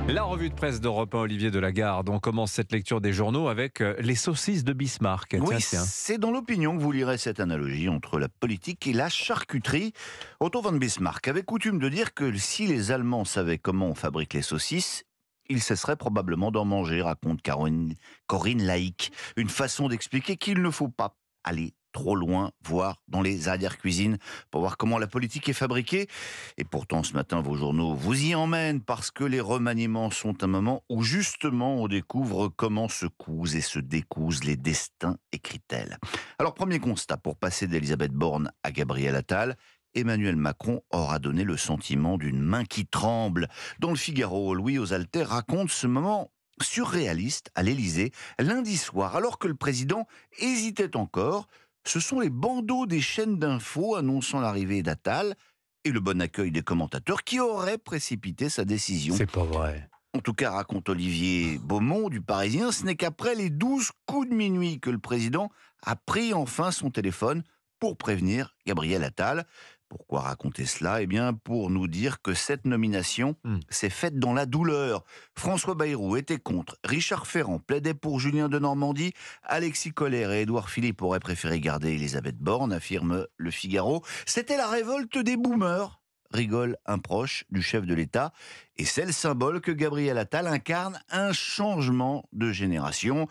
La revue de presse d'Europe 1, Olivier Delagarde. On commence cette lecture des journaux avec les saucisses de Bismarck. Oui, Tiens. c'est dans l'opinion que vous lirez cette analogie entre la politique et la charcuterie. Otto von Bismarck avait coutume de dire que si les Allemands savaient comment on fabrique les saucisses, ils cesseraient probablement d'en manger, raconte Corinne Laïc. Une façon d'expliquer qu'il ne faut pas aller trop loin, voire dans les arrière-cuisines, pour voir comment la politique est fabriquée. Et pourtant, ce matin, vos journaux vous y emmènent, parce que les remaniements sont un moment où, justement, on découvre comment se cousent et se décousent les destins, écrit-elle. Alors, premier constat, pour passer d'Elisabeth Borne à Gabriel Attal, Emmanuel Macron aura donné le sentiment d'une main qui tremble. Dans le Figaro, Louis Osalter raconte ce moment surréaliste à l'Élysée, lundi soir, alors que le président hésitait encore. Ce sont les bandeaux des chaînes d'infos annonçant l'arrivée d'Attal et le bon accueil des commentateurs qui auraient précipité sa décision. C'est pas vrai. En tout cas, raconte Olivier Beaumont du Parisien, ce n'est qu'après les 12 coups de minuit que le président a pris enfin son téléphone pour prévenir Gabriel Attal. Pourquoi raconter cela ? Eh bien, pour nous dire que cette nomination s'est faite dans la douleur. François Bayrou était contre, Richard Ferrand plaidait pour Julien Denormandie, Alexis Collère et Édouard Philippe auraient préféré garder Elisabeth Borne, affirme Le Figaro. C'était la révolte des boomers, rigole un proche du chef de l'État, et c'est le symbole que Gabriel Attal incarne, un changement de génération.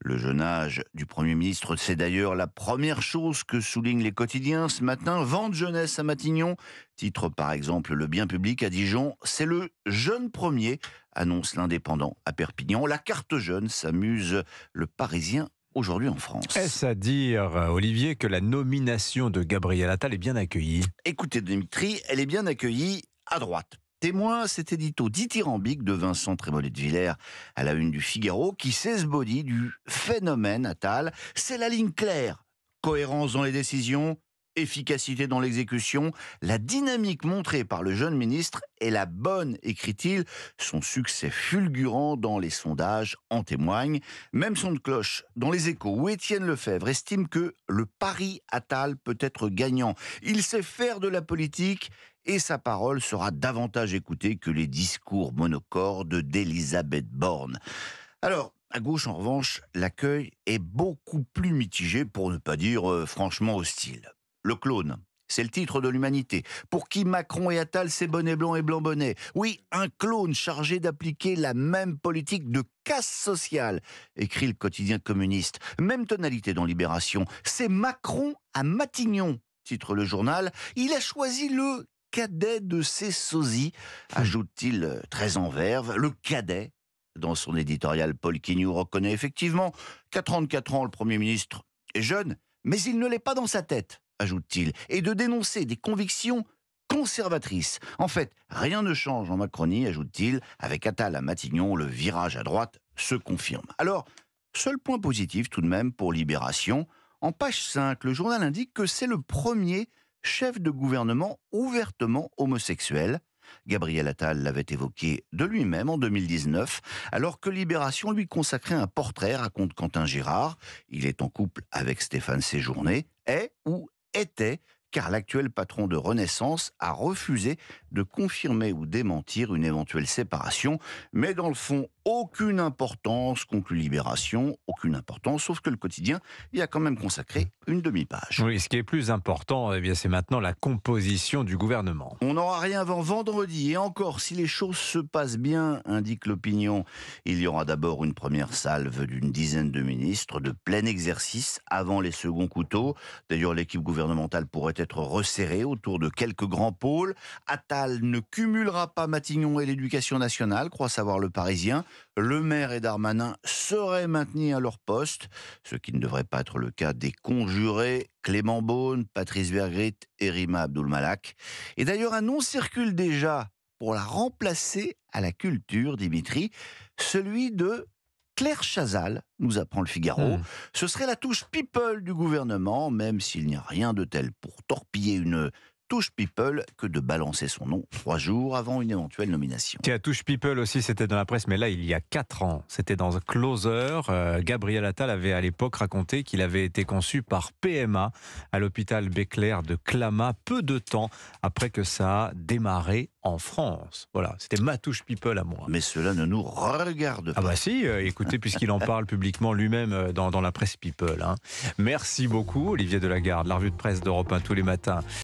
Le jeune âge du Premier ministre, c'est d'ailleurs la première chose que soulignent les quotidiens ce matin. Vente jeunesse à Matignon, titre par exemple Le Bien public à Dijon, c'est le jeune premier, annonce l'Indépendant à Perpignan. La carte jeune s'amuse le Parisien aujourd'hui en France. Est-ce à dire, Olivier, que la nomination de Gabriel Attal est bien accueillie ? Écoutez Dimitri, elle est bien accueillie à droite. Témoin, cet édito dithyrambique de Vincent Trémollet de Villers à la une du Figaro qui s'esbaudit du phénomène Attal. C'est la ligne claire. Cohérence dans les décisions, efficacité dans l'exécution. La dynamique montrée par le jeune ministre est la bonne, écrit-il. Son succès fulgurant dans les sondages en témoigne. Même son de cloche dans les Échos où Étienne Lefebvre estime que le pari Attal peut être gagnant. Il sait faire de la politique et sa parole sera davantage écoutée que les discours monocordes d'Elisabeth Borne. Alors, à gauche, en revanche, l'accueil est beaucoup plus mitigé, pour ne pas dire franchement hostile. Le clone, c'est le titre de l'Humanité, pour qui Macron et Attal, c'est bonnet blanc et blanc bonnet. Oui, un clone chargé d'appliquer la même politique de casse sociale, écrit le quotidien communiste. Même tonalité dans Libération, c'est Macron à Matignon, titre le journal. Il a choisi le cadet de ses sosies, ajoute-t-il très en verve, le cadet. Dans son éditorial, Paul Quignou reconnaît effectivement qu'à 34 ans, le Premier ministre est jeune, mais il ne l'est pas dans sa tête, ajoute-t-il, et de dénoncer des convictions conservatrices. En fait, rien ne change en Macronie, ajoute-t-il, avec Attal à Matignon, le virage à droite se confirme. Alors, seul point positif tout de même pour Libération, en page 5, le journal indique que c'est le premier chef de gouvernement ouvertement homosexuel. Gabriel Attal l'avait évoqué de lui-même en 2019, alors que Libération lui consacrait un portrait, raconte Quentin Girard. Il est en couple avec Stéphane Séjourné, est ou était, car l'actuel patron de Renaissance a refusé de confirmer ou démentir une éventuelle séparation. Mais dans le fond, aucune importance, conclut Libération, aucune importance, sauf que le quotidien y a quand même consacré une demi-page. Oui, ce qui est plus important, eh bien, c'est maintenant la composition du gouvernement. On n'aura rien avant vendredi, et encore, si les choses se passent bien, indique l'opinion, il y aura d'abord une première salve d'une dizaine de ministres de plein exercice avant les seconds couteaux. D'ailleurs, l'équipe gouvernementale pourrait être resserrée autour de quelques grands pôles. Attal ne cumulera pas Matignon et l'Éducation nationale, croit savoir le Parisien. Le Maire et Darmanin seraient maintenus à leur poste, ce qui ne devrait pas être le cas des conjurés Clément Beaune, Patrice Vergrit et Rima Abdul-Malak. Et d'ailleurs, un nom circule déjà pour la remplacer à la culture, Dimitri, celui de Claire Chazal, nous apprend le Figaro. Ce serait la touche people du gouvernement, même s'il n'y a rien de tel pour torpiller une Touche People que de balancer son nom 3 jours avant une éventuelle nomination. Tiens, Touche People aussi, c'était dans la presse, mais là, il y a 4 ans. C'était dans un Closer. Gabriel Attal avait à l'époque raconté qu'il avait été conçu par PMA à l'hôpital Béclair de Clama, peu de temps après que ça a démarré en France. Voilà, c'était ma Touche People à moi. Mais cela ne nous regarde pas. Ah bah si, écoutez, puisqu'il en parle publiquement lui-même dans la presse People. Hein. Merci beaucoup, Olivier Delagarde, la revue de presse d'Europe 1 tous les matins.